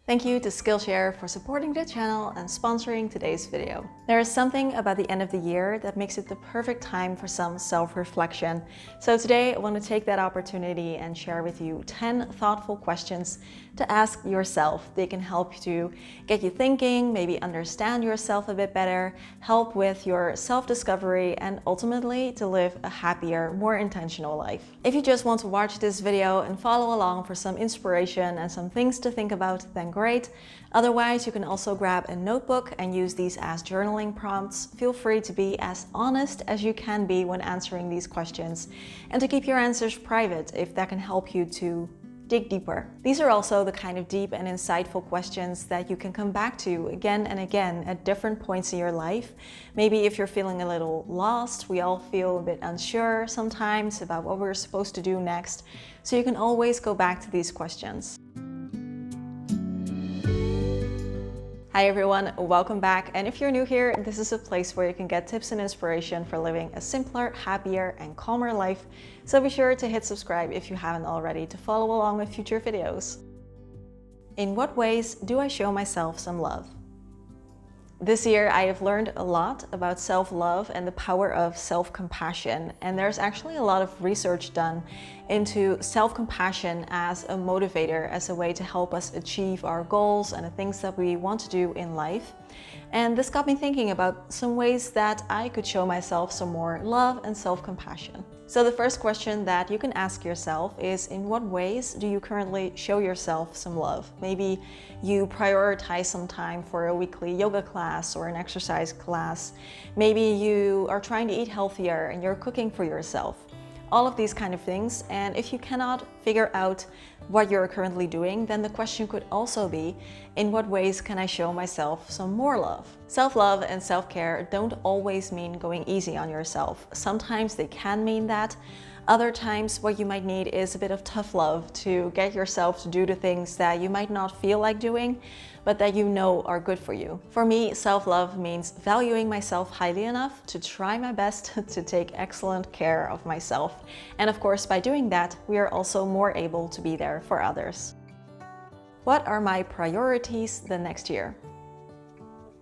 Thank you to Skillshare for supporting the channel and sponsoring today's video. There is something about the end of the year that makes it the perfect time for some self-reflection. So today I want to take that opportunity and share with you 10 thoughtful questions to ask yourself. They can help to get you thinking, maybe understand yourself a bit better, help with your self-discovery, and ultimately to live a happier, more intentional life. If you just want to watch this video and follow along for some inspiration and some things to think about, then great. Otherwise, you can also grab a notebook and use these as journaling prompts. Feel free to be as honest as you can be when answering these questions and to keep your answers private if that can help you to dig deeper. These are also the kind of deep and insightful questions that you can come back to again and again at different points in your life. Maybe if you're feeling a little lost, we all feel a bit unsure sometimes about what we're supposed to do next. So you can always go back to these questions. Hi everyone, welcome back. And if you're new here, this is a place where you can get tips and inspiration for living a simpler, happier, and calmer life. So be sure to hit subscribe if you haven't already to follow along with future videos. In what ways do I show myself some love? This year, I have learned a lot about self-love and the power of self-compassion. And there's actually a lot of research done into self-compassion as a motivator, as a way to help us achieve our goals and the things that we want to do in life. And this got me thinking about some ways that I could show myself some more love and self-compassion. So the first question that you can ask yourself is, in what ways do you currently show yourself some love? Maybe you prioritize some time for a weekly yoga class or an exercise class. Maybe you are trying to eat healthier and you're cooking for yourself. All of these kind of things. And if you cannot figure out what you're currently doing, then the question could also be, in what ways can I show myself some more love? Self-love and self-care don't always mean going easy on yourself. Sometimes they can mean that. Other times what you might need is a bit of tough love to get yourself to do the things that you might not feel like doing, but that you know are good for you. For me, self-love means valuing myself highly enough to try my best to take excellent care of myself. And of course, by doing that, we are also more able to be there for others. What are my priorities the next year?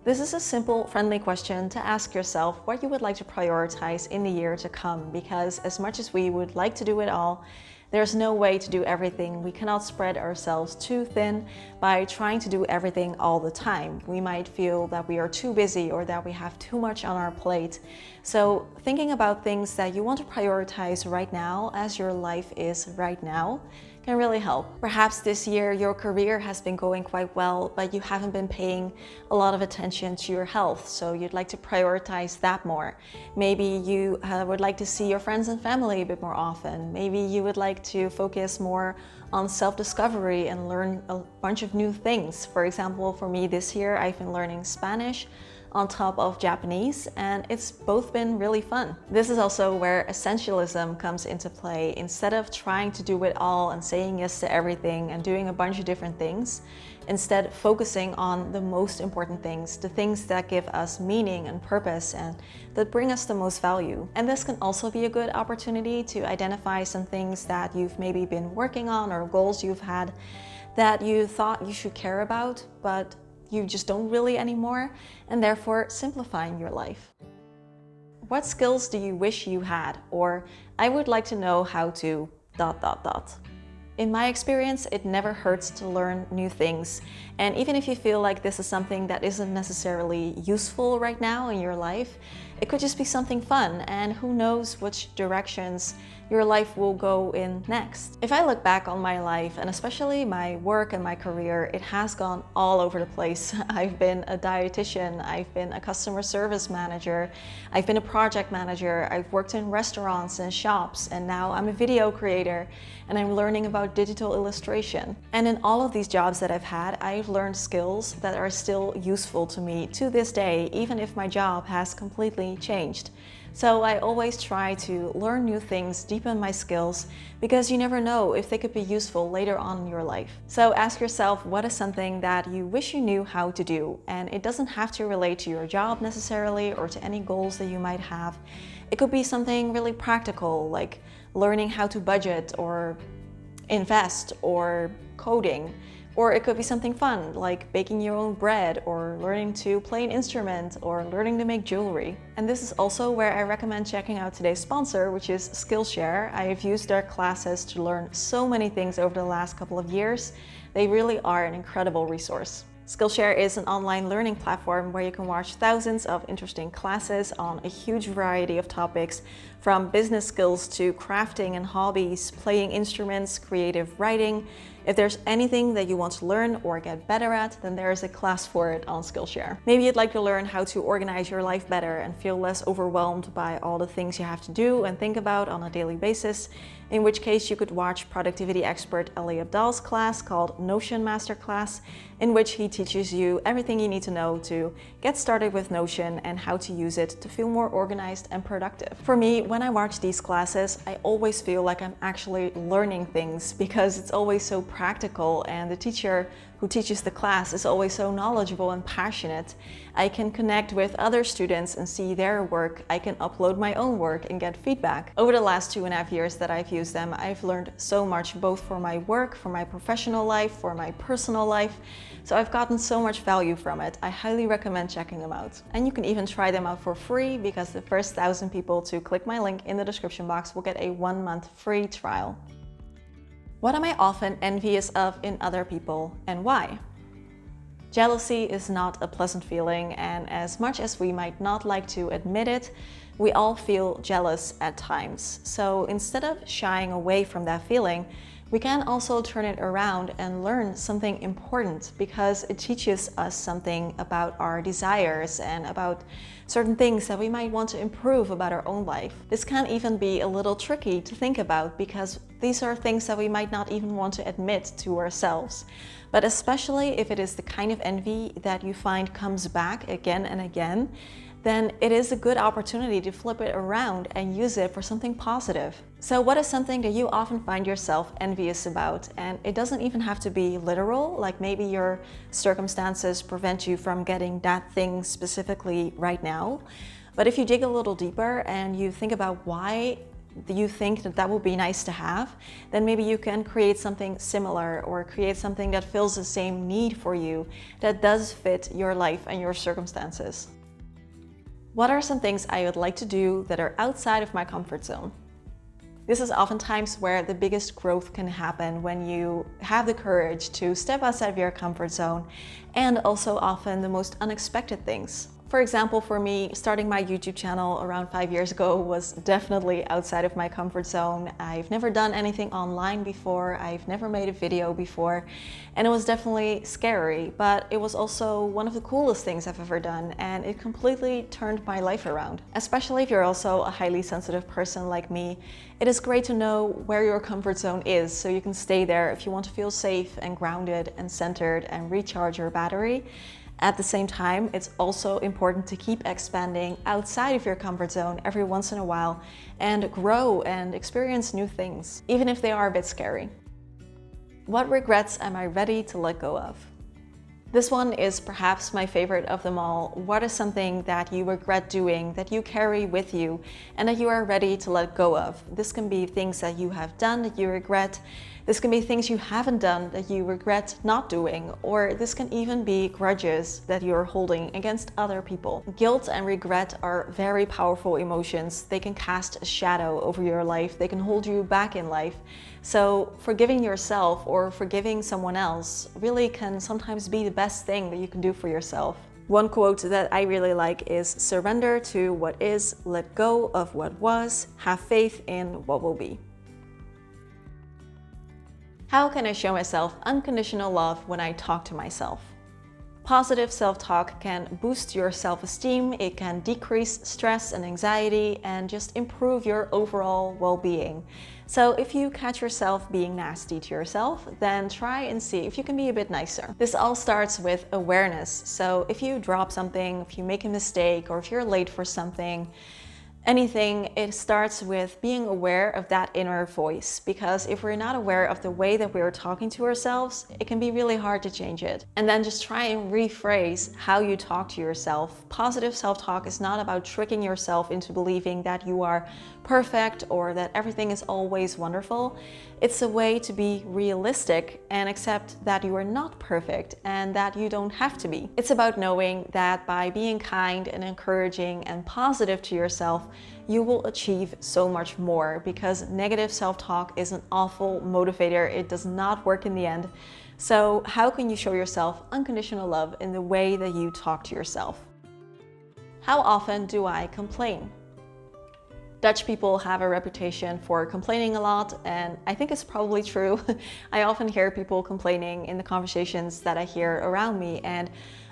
This is a simple, friendly question to ask yourself what you would like to prioritize in the year to come, because as much as we would like to do it all, there's no way to do everything. We cannot spread ourselves too thin by trying to do everything all the time. We might feel that we are too busy or that we have too much on our plate. So thinking about things that you want to prioritize right now as your life is right now can really help. Perhaps this year your career has been going quite well, but you haven't been paying a lot of attention to your health, so you'd like to prioritize that more. Maybe you would like to see your friends and family a bit more often. Maybe you would like to focus more on self-discovery and learn a bunch of new things. For example, for me this year, I've been learning Spanish on top of Japanese, and it's both been really fun. This is also where essentialism comes into play. Instead of trying to do it all and saying yes to everything and doing a bunch of different things, instead focusing on the most important things, the things that give us meaning and purpose and that bring us the most value. And this can also be a good opportunity to identify some things that you've maybe been working on or goals you've had that you thought you should care about, but you just don't really anymore, and therefore simplifying your life. What skills do you wish you had? Or I would like to know how to ... In my experience, it never hurts to learn new things. And even if you feel like this is something that isn't necessarily useful right now in your life, it could just be something fun, and who knows which directions your life will go in next. If I look back on my life, and especially my work and my career, it has gone all over the place. I've been a dietitian, I've been a customer service manager, I've been a project manager, I've worked in restaurants and shops, and now I'm a video creator, and I'm learning about digital illustration. And in all of these jobs that I've had, I've learned skills that are still useful to me to this day, even if my job has completely changed. So I always try to learn new things, deepen my skills, because you never know if they could be useful later on in your life. So ask yourself, what is something that you wish you knew how to do? And it doesn't have to relate to your job necessarily or to any goals that you might have. It could be something really practical, like learning how to budget or invest or coding, Or it could be something fun, like baking your own bread, or learning to play an instrument, or learning to make jewelry. And this is also where I recommend checking out today's sponsor, which is Skillshare. I have used their classes to learn so many things over the last couple of years. They really are an incredible resource. Skillshare is an online learning platform where you can watch thousands of interesting classes on a huge variety of topics, from business skills to crafting and hobbies, playing instruments, creative writing. If there's anything that you want to learn or get better at, then there is a class for it on Skillshare. Maybe you'd like to learn how to organize your life better and feel less overwhelmed by all the things you have to do and think about on a daily basis, in which case you could watch productivity expert Ali Abdal's class called Notion Masterclass, in which he teaches you everything you need to know to get started with Notion and how to use it to feel more organized and productive. For me, when I watch these classes, I always feel like I'm actually learning things because it's always so practical, and the teacher who teaches the class is always so knowledgeable and passionate. I can connect with other students and see their work. I can upload my own work and get feedback. Over the last 2.5 years that I've used them, I've learned so much, both for my work, for my professional life, for my personal life. So I've gotten so much value from it. I highly recommend checking them out. And you can even try them out for free, because the first 1,000 people to click my link in the description box will get a 1-month free trial. What am I often envious of in other people, and why? Jealousy is not a pleasant feeling, and as much as we might not like to admit it, we all feel jealous at times. So instead of shying away from that feeling, we can also turn it around and learn something important, because it teaches us something about our desires and about certain things that we might want to improve about our own life. This can even be a little tricky to think about, because these are things that we might not even want to admit to ourselves. But especially if it is the kind of envy that you find comes back again and again, then it is a good opportunity to flip it around and use it for something positive. So what is something that you often find yourself envious about? And it doesn't even have to be literal, like maybe your circumstances prevent you from getting that thing specifically right now. But if you dig a little deeper and you think about why you think that that would be nice to have, then maybe you can create something similar, or create something that fills the same need for you, that does fit your life and your circumstances. What are some things I would like to do that are outside of my comfort zone? This is oftentimes where the biggest growth can happen, when you have the courage to step outside of your comfort zone, and also often the most unexpected things. For example, for me, starting my YouTube channel around 5 years ago was definitely outside of my comfort zone. I've never done anything online before, I've never made a video before, and it was definitely scary, but it was also one of the coolest things I've ever done, and it completely turned my life around. Especially if you're also a highly sensitive person like me, it is great to know where your comfort zone is, so you can stay there if you want to feel safe and grounded and centered and recharge your battery. At the same time, it's also important to keep expanding outside of your comfort zone every once in a while and grow and experience new things, even if they are a bit scary. What regrets am I ready to let go of? This one is perhaps my favorite of them all. What is something that you regret doing, that you carry with you, and that you are ready to let go of? This can be things that you have done that you regret. This can be things you haven't done that you regret not doing, or this can even be grudges that you're holding against other people. Guilt and regret are very powerful emotions. They can cast a shadow over your life. They can hold you back in life. So forgiving yourself or forgiving someone else really can sometimes be the best thing that you can do for yourself. One quote that I really like is, "Surrender to what is, let go of what was, have faith in what will be." How can I show myself unconditional love when I talk to myself? Positive self-talk can boost your self-esteem, it can decrease stress and anxiety, and just improve your overall well-being. So if you catch yourself being nasty to yourself, then try and see if you can be a bit nicer. This all starts with awareness. So if you drop something, if you make a mistake, or if you're late for something, anything, it starts with being aware of that inner voice, because if we're not aware of the way that we're talking to ourselves, it can be really hard to change it. And then just try and rephrase how you talk to yourself. Positive self-talk is not about tricking yourself into believing that you are perfect or that everything is always wonderful. It's a way to be realistic and accept that you are not perfect and that you don't have to be. It's about knowing that by being kind and encouraging and positive to yourself, you will achieve so much more, because negative self-talk is an awful motivator. It does not work in the end. So how can you show yourself unconditional love in the way that you talk to yourself? How often do I complain? Dutch people have a reputation for complaining a lot, and I think it's probably true. I often hear people complaining in the conversations that I hear around me, and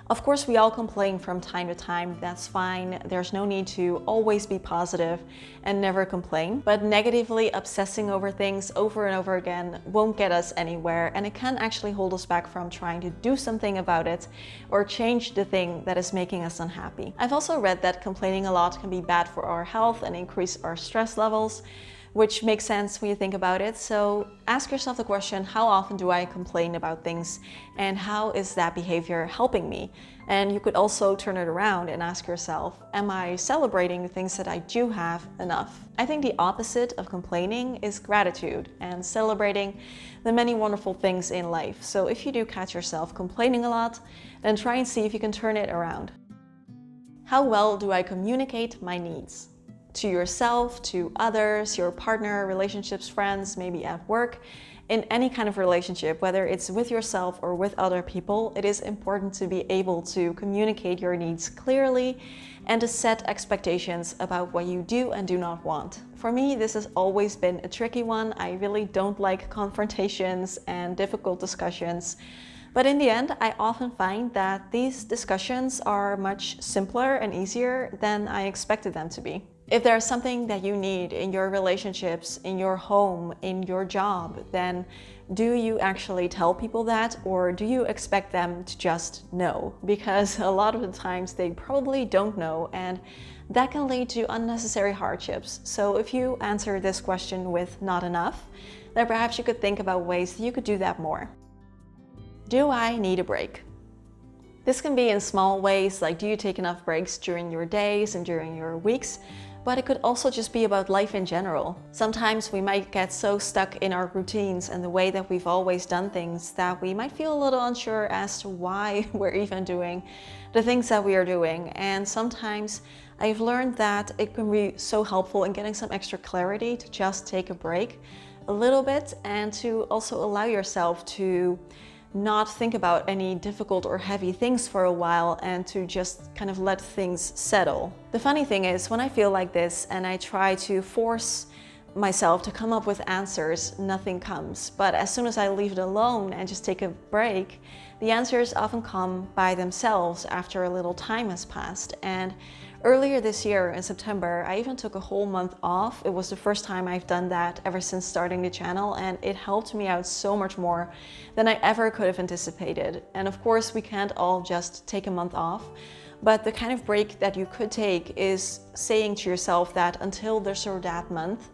of course we all complain from time to time. That's fine. There's no need to always be positive and never complain. But negatively obsessing over things over and over again won't get us anywhere, and it can actually hold us back from trying to do something about it or change the thing that is making us unhappy. I've also read that complaining a lot can be bad for our health and increase our stress levels, which makes sense when you think about it. So ask yourself the question, how often do I complain about things, and how is that behavior helping me? And you could also turn it around and ask yourself, am I celebrating the things that I do have enough? I think the opposite of complaining is gratitude and celebrating the many wonderful things in life. So if you do catch yourself complaining a lot, then try and see if you can turn it around. How well do I communicate my needs? To yourself, to others, your partner, relationships, friends, maybe at work. In any kind of relationship, whether it's with yourself or with other people, it is important to be able to communicate your needs clearly and to set expectations about what you do and do not want. For me, this has always been a tricky one. I really don't like confrontations and difficult discussions. But in the end, I often find that these discussions are much simpler and easier than I expected them to be. If there's something that you need in your relationships, in your home, in your job, then do you actually tell people that, or do you expect them to just know? Because a lot of the times they probably don't know, and that can lead to unnecessary hardships. So if you answer this question with not enough, then perhaps you could think about ways that you could do that more. Do I need a break? This can be in small ways, like do you take enough breaks during your days and during your weeks? But it could also just be about life in general. Sometimes we might get so stuck in our routines and the way that we've always done things that we might feel a little unsure as to why we're even doing the things that we are doing. And sometimes I've learned that it can be so helpful in getting some extra clarity to just take a break a little bit, and to also allow yourself to not think about any difficult or heavy things for a while, and to just kind of let things settle. The funny thing is, when I feel like this and I try to force myself to come up with answers, nothing comes. But as soon as I leave it alone and just take a break, the answers often come by themselves after a little time has passed. And earlier this year in September, I even took a whole month off. It was the first time I've done that ever since starting the channel, and it helped me out so much more than I ever could have anticipated. And of course, we can't all just take a month off, but the kind of break that you could take is saying to yourself that until this or that month,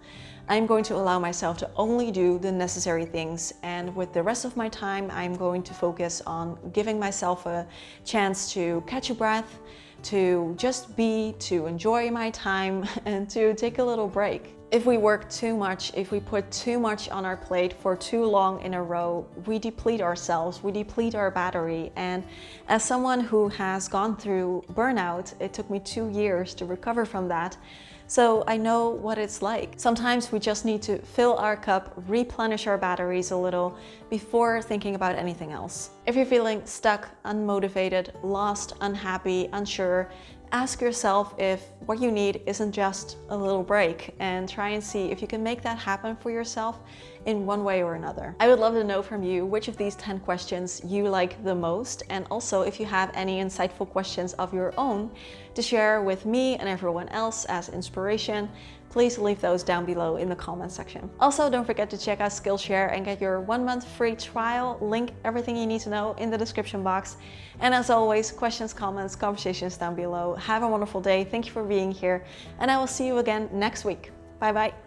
I'm going to allow myself to only do the necessary things, and with the rest of my time, I'm going to focus on giving myself a chance to catch a breath, to just be, to enjoy my time, and to take a little break. If we work too much, if we put too much on our plate for too long in a row, we deplete ourselves, we deplete our battery. And as someone who has gone through burnout, it took me 2 years to recover from that. So I know what it's like. Sometimes we just need to fill our cup, replenish our batteries a little before thinking about anything else. If you're feeling stuck, unmotivated, lost, unhappy, unsure, ask yourself if what you need isn't just a little break, and try and see if you can make that happen for yourself in one way or another. I would love to know from you which of these 10 questions you like the most, and also if you have any insightful questions of your own to share with me and everyone else as inspiration, please leave those down below in the comment section. Also, don't forget to check out Skillshare and get your 1 month free trial. Link everything you need to know in the description box. And as always, questions, comments, conversations down below. Have a wonderful day. Thank you for being here, and I will see you again next week. Bye bye.